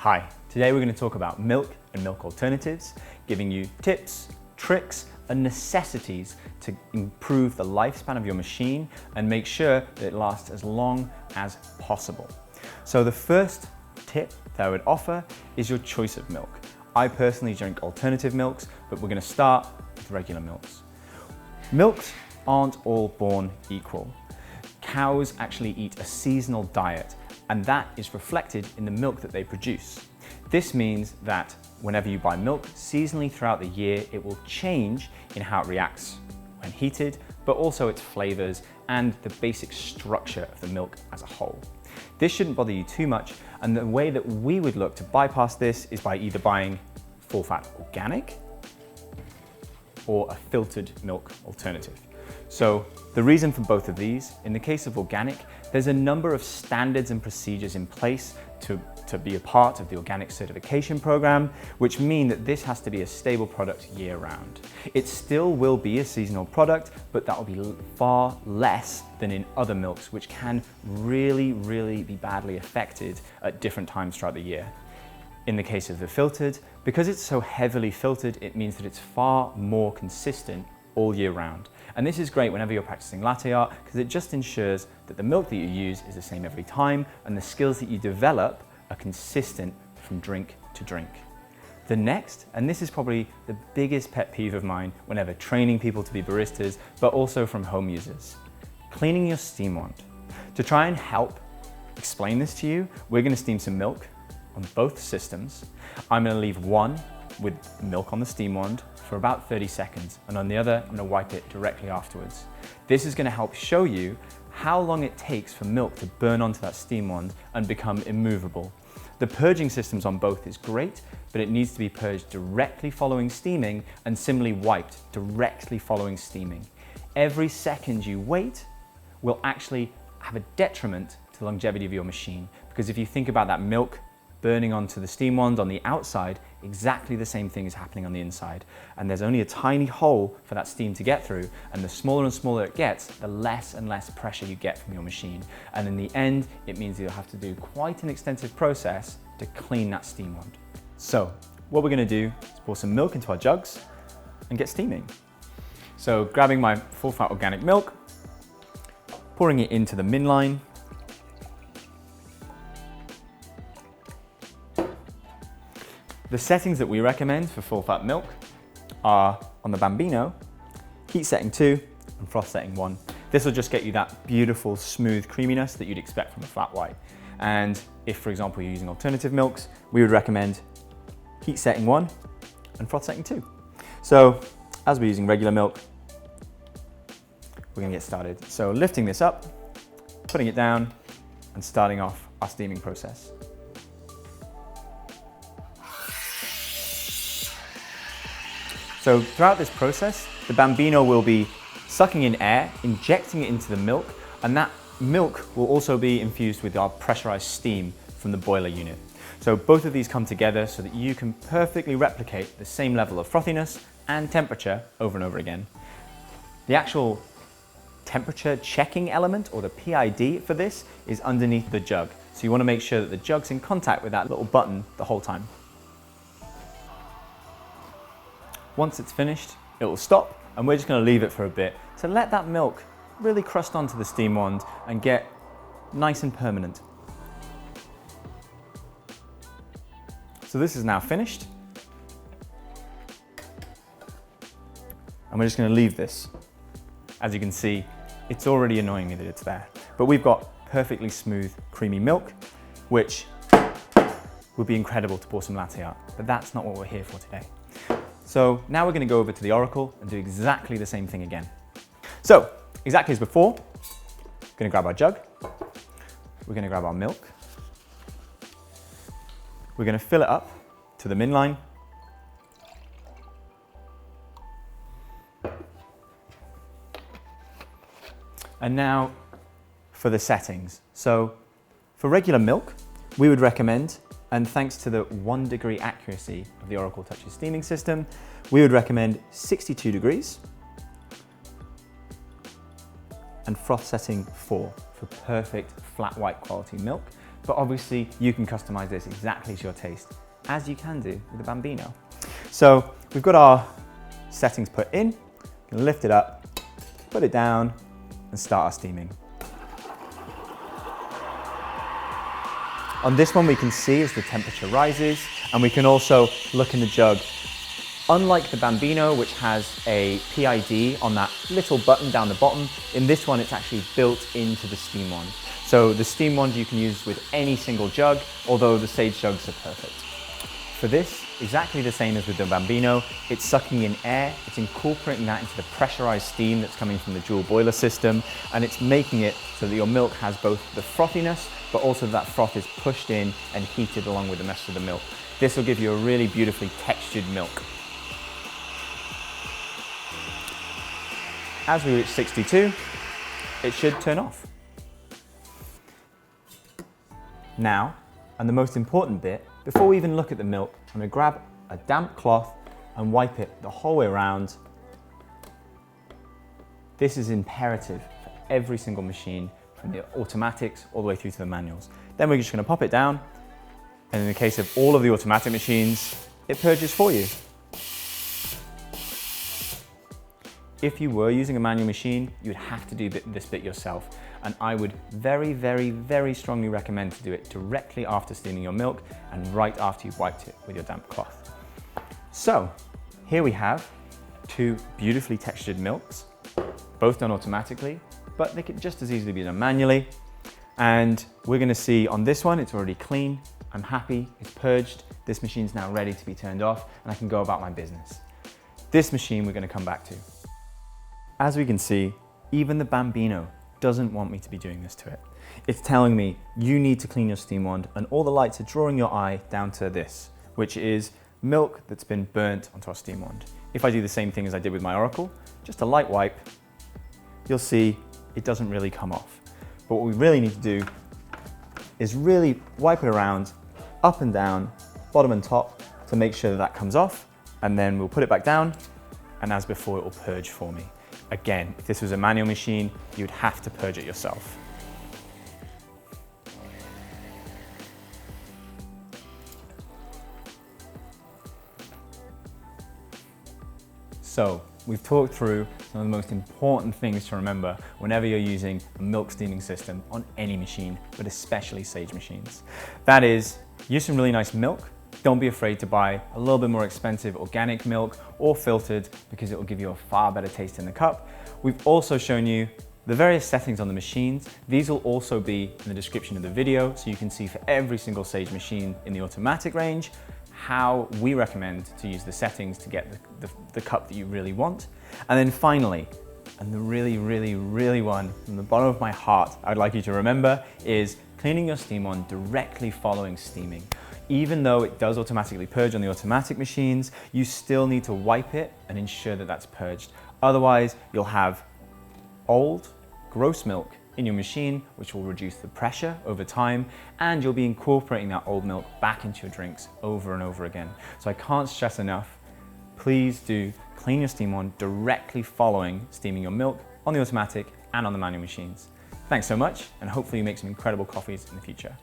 Hi, today we're going to talk about milk and milk alternatives, giving you tips, tricks, and necessities to improve the lifespan of your machine and make sure that it lasts as long as possible. So the first tip that I would offer is your choice of milk. I personally drink alternative milks, but we're going to start with regular milks. Milks aren't all born equal. Cows actually eat a seasonal diet, and that is reflected in the milk that they produce. This means that whenever you buy milk seasonally throughout the year, it will change in how it reacts when heated, but also its flavors and the basic structure of the milk as a whole. This shouldn't bother you too much, and the way that we would look to bypass this is by either buying full-fat organic or a filtered milk alternative. So the reason for both of these, in the case of organic, there's a number of standards and procedures in place to be a part of the organic certification program, which mean that this has to be a stable product year round. It still will be a seasonal product, but that will be far less than in other milks, which can really be badly affected at different times throughout the year. In the case of the filtered, because it's so heavily filtered, it means that it's far more consistent all year round. And this is great whenever you're practicing latte art, because it just ensures that the milk that you use is the same every time, and the skills that you develop are consistent from drink to drink. The next, and this is probably the biggest pet peeve of mine whenever training people to be baristas, but also from home users, cleaning your steam wand. To try and help explain this to you, we're going to steam some milk on both systems. I'm going to leave one with milk on the steam wand for about 30 seconds, and on the other, I'm going to wipe it directly afterwards. This is going to help show you how long it takes for milk to burn onto that steam wand and become immovable. The purging systems on both is great, but it needs to be purged directly following steaming and similarly wiped directly following steaming. Every second you wait will actually have a detriment to the longevity of your machine, because if you think about that milk burning onto the steam wand on the outside, exactly the same thing is happening on the inside. And there's only a tiny hole for that steam to get through, and the smaller and smaller it gets, the less and less pressure you get from your machine. And in the end, it means you'll have to do quite an extensive process to clean that steam wand. So what we're gonna do is pour some milk into our jugs and get steaming. So grabbing my full-fat organic milk, pouring it into the min line, the settings that we recommend for full-fat milk are on the Bambino, heat setting 2 and froth setting 1. This will just get you that beautiful, smooth creaminess that you'd expect from a flat white. And if, for example, you're using alternative milks, we would recommend heat setting 1 and froth setting 2. So as we're using regular milk, we're gonna get started. So lifting this up, putting it down, and starting off our steaming process. So throughout this process, the Bambino will be sucking in air, injecting it into the milk, and that milk will also be infused with our pressurized steam from the boiler unit. So both of these come together so that you can perfectly replicate the same level of frothiness and temperature over and over again. The actual temperature checking element, or the PID for this, is underneath the jug. So you want to make sure that the jug's in contact with that little button the whole time. Once it's finished, it will stop, and we're just going to leave it for a bit to let that milk really crust onto the steam wand and get nice and permanent. So this is now finished, and we're just going to leave this. As you can see, it's already annoying me that it's there, but we've got perfectly smooth, creamy milk, which would be incredible to pour some latte art, but that's not what we're here for today. So now we're going to go over to the Oracle and do exactly the same thing again. So exactly as before, we're going to grab our jug, we're going to grab our milk, we're going to fill it up to the min line, and now for the settings. So for regular milk, we would recommend, and thanks to the 1 degree accuracy of the Oracle Touches steaming system, we would recommend 62 degrees and froth setting 4 for perfect flat white quality milk. but obviously you can customize this exactly to your taste, as you can do with the Bambino. So we've got our settings put in, lift it up, put it down, and start our steaming. On this one we can see as the temperature rises, and we can also look in the jug. Unlike the Bambino, which has a PID on that little button down the bottom, in this one it's actually built into the steam wand. So the steam wand you can use with any single jug, although the Sage jugs are perfect. For this, exactly the same as with the Bambino, it's sucking in air, it's incorporating that into the pressurized steam that's coming from the dual boiler system, and it's making it so that your milk has both the frothiness, but also that froth is pushed in and heated along with the rest of the milk. This will give you a really beautifully textured milk. As we reach 62, it should turn off. Now, and the most important bit, before we even look at the milk, I'm going to grab a damp cloth and wipe it the whole way around. This is imperative for every single machine, from the automatics all the way through to the manuals. Then we're just going to pop it down, and in the case of all of the automatic machines, it purges for you. If you were using a manual machine, you would have to do this bit yourself. And I would very, very, very strongly recommend to do it directly after steaming your milk and right after you've wiped it with your damp cloth. So here we have two beautifully textured milks, both done automatically, but they could just as easily be done manually. And we're gonna see on this one, it's already clean. I'm happy, it's purged. This machine's now ready to be turned off and I can go about my business. This machine we're gonna come back to. As we can see, even the Bambino doesn't want me to be doing this to it. It's telling me you need to clean your steam wand, and all the lights are drawing your eye down to this, which is milk that's been burnt onto our steam wand. If I do the same thing as I did with my Oracle, just a light wipe, you'll see it doesn't really come off. But what we really need to do is really wipe it around, up and down, bottom and top, to make sure that that comes off, and then we'll put it back down, and as before, it will purge for me. Again, if this was a manual machine, you'd have to purge it yourself. So, we've talked through some of the most important things to remember whenever you're using a milk steaming system on any machine, but especially Sage machines. That is, use some really nice milk. Don't be afraid to buy a little bit more expensive organic milk or filtered, because it will give you a far better taste in the cup. We've also shown you the various settings on the machines. These will also be in the description of the video, so you can see for every single Sage machine in the automatic range how we recommend to use the settings to get the cup that you really want. And then finally, and the really one from the bottom of my heart I'd like you to remember, is cleaning your steam wand directly following steaming. Even though it does automatically purge on the automatic machines, you still need to wipe it and ensure that that's purged. Otherwise, you'll have old, gross milk in your machine, which will reduce the pressure over time, and you'll be incorporating that old milk back into your drinks over and over again. So I can't stress enough, please do clean your steam wand directly following steaming your milk on the automatic and on the manual machines. Thanks so much, and hopefully you make some incredible coffees in the future.